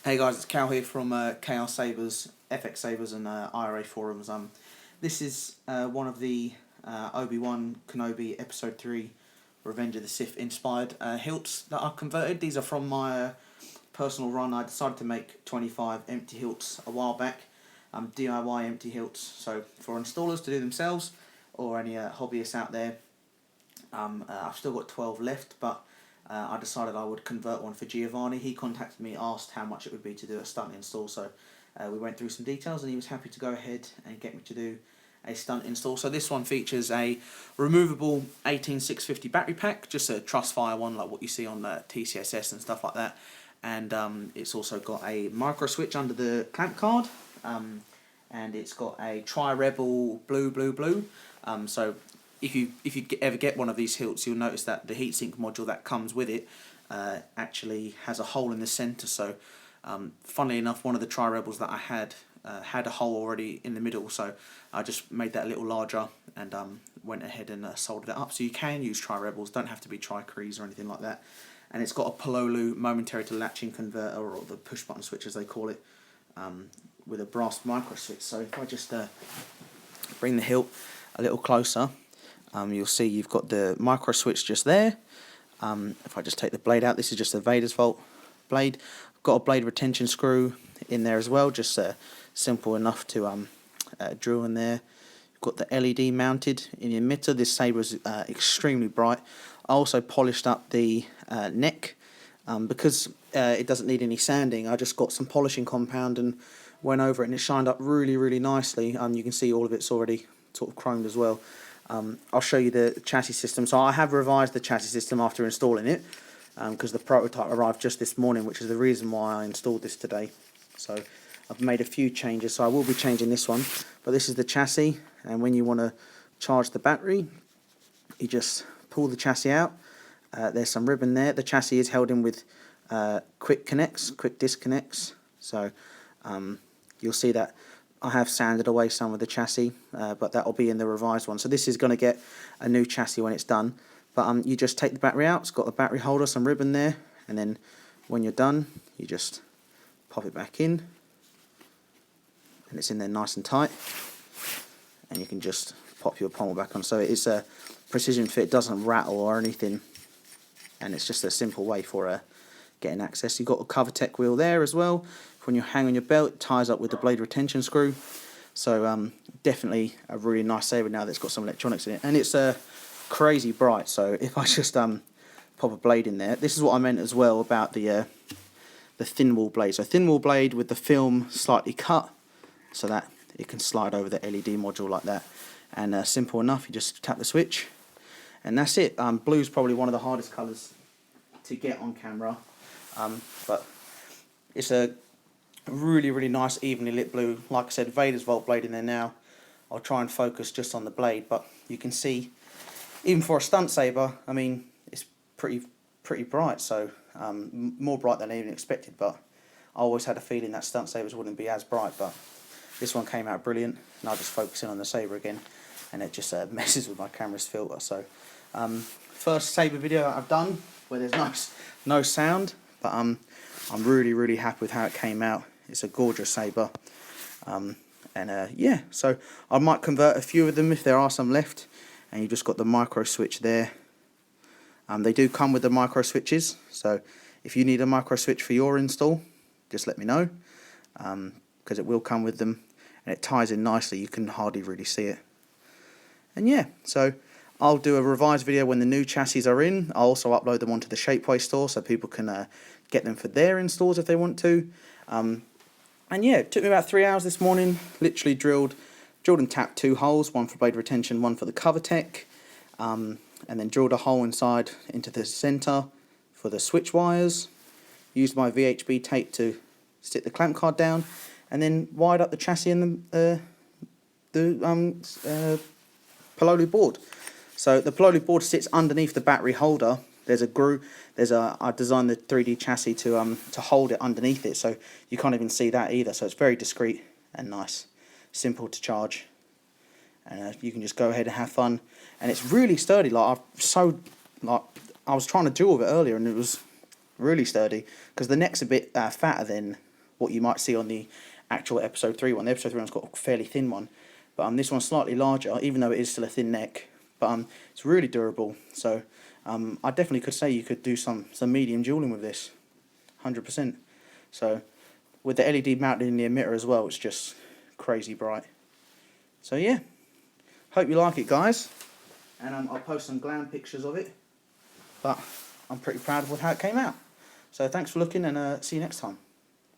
Hey guys, it's Cal here from KR Sabers, FX Sabers and IRA forums. This is one of the Obi-Wan Kenobi Episode 3 Revenge of the Sith inspired hilts that I've converted. These are from my personal run. I decided to make 25 empty hilts a while back, DIY empty hilts, so for installers to do themselves or any hobbyists out there. I've still got 12 left, but I decided I would convert one for Giovanni. He contacted me, asked how much it would be to do a stunt install, so we went through some details and he was happy to go ahead and get me to do a stunt install. So this one features a removable 18650 battery pack, just a truss fire one like what you see on TCSS and stuff like that, and it's also got a micro switch under the clamp card, and it's got a Rebel blue. So if you ever get one of these hilts, you'll notice that the heatsink module that comes with it actually has a hole in the centre. So funnily enough, one of the Rebels that I had a hole already in the middle, so I just made that a little larger and went ahead and soldered it up. So you can use Rebels, don't have to be Crees or anything like that. And it's got a Pololu momentary to latching converter, or the push button switch as they call it, with a brass micro switch. So if I just bring the hilt a little closer, you'll see you've got the micro switch just there. If I just take the blade out, this is just a Vader's Vault blade. I've got a blade retention screw in there as well, just simple enough to drill in there. You've got the LED mounted in the emitter. This saber is extremely bright. I also polished up the neck because it doesn't need any sanding. I just got some polishing compound and went over it, and it shined up really nicely. You can see all of it's already sort of chromed as well. I'll show you the chassis system. So I have revised the chassis system after installing it, because the prototype arrived just this morning, which is the reason why I installed this today. So I've made a few changes, so I will be changing this one. But this is the chassis, and when you want to charge the battery, you just pull the chassis out. There's some ribbon there. The chassis is held in with quick disconnects. So you'll see that I have sanded away some of the chassis, but that will be in the revised one. So this is going to get a new chassis when it's done. But you just take the battery out. It's got a battery holder, some ribbon there, and then when you're done, you just pop it back in, and it's in there nice and tight. And you can just pop your pommel back on. So it's a precision fit, it doesn't rattle or anything, and it's just a simple way for getting access. You've got a CoverTech wheel there as well. When you hang on your belt, it ties up with the blade retention screw. So definitely a really nice saber now that's got some electronics in it, and it's crazy bright. So if I just pop a blade in there, this is what I meant as well about the thin wall blade. So thin wall blade with the film slightly cut so that it can slide over the LED module like that. And simple enough, you just tap the switch, and that's it. Blue's probably one of the hardest colours to get on camera, but it's a really nice evenly lit blue. Like I said, Vader's Vault blade in there now. I'll try and focus just on the blade, but you can see even for a stunt saber, I mean, it's pretty bright. So more bright than I even expected, but I always had a feeling that stunt sabers wouldn't be as bright, but this one came out brilliant. And I'll just focus in on the saber again, and it just messes with my camera's filter. So first saber video that I've done where there's no sound, but I'm really happy with how it came out. It's a gorgeous saber, and yeah, so I might convert a few of them if there are some left. And you've just got the micro switch there. They do come with the micro switches, so if you need a micro switch for your install, just let me know, because it will come with them, and it ties in nicely. You can hardly really see it. And yeah, so I'll do a revised video when the new chassis are in. I'll also upload them onto the Shapeways store so people can get them for their installs if they want to. And yeah, it took me about 3 hours this morning. Literally drilled and tapped 2 holes, one for blade retention, one for the CoverTech, and then drilled a hole inside into the centre for the switch wires. Used my VHB tape to stick the clamp card down, and then wired up the chassis and the Pololu board. So the Pololu board sits underneath the battery holder. There's a groove. I designed the 3D chassis to hold it underneath it, so you can't even see that either. So it's very discreet and nice, simple to charge, and you can just go ahead and have fun. And it's really sturdy. I was trying to dual with it earlier, and it was really sturdy because the neck's a bit fatter than what you might see on the actual episode 3 one. The episode 3 one's got a fairly thin one, but this one's slightly larger, even though it is still a thin neck. But it's really durable, so I definitely could say you could do some medium dueling with this, 100%. So with the LED mounted in the emitter as well, it's just crazy bright. So yeah, hope you like it, guys, and I'll post some glam pictures of it, but I'm pretty proud of how it came out. So thanks for looking, and see you next time.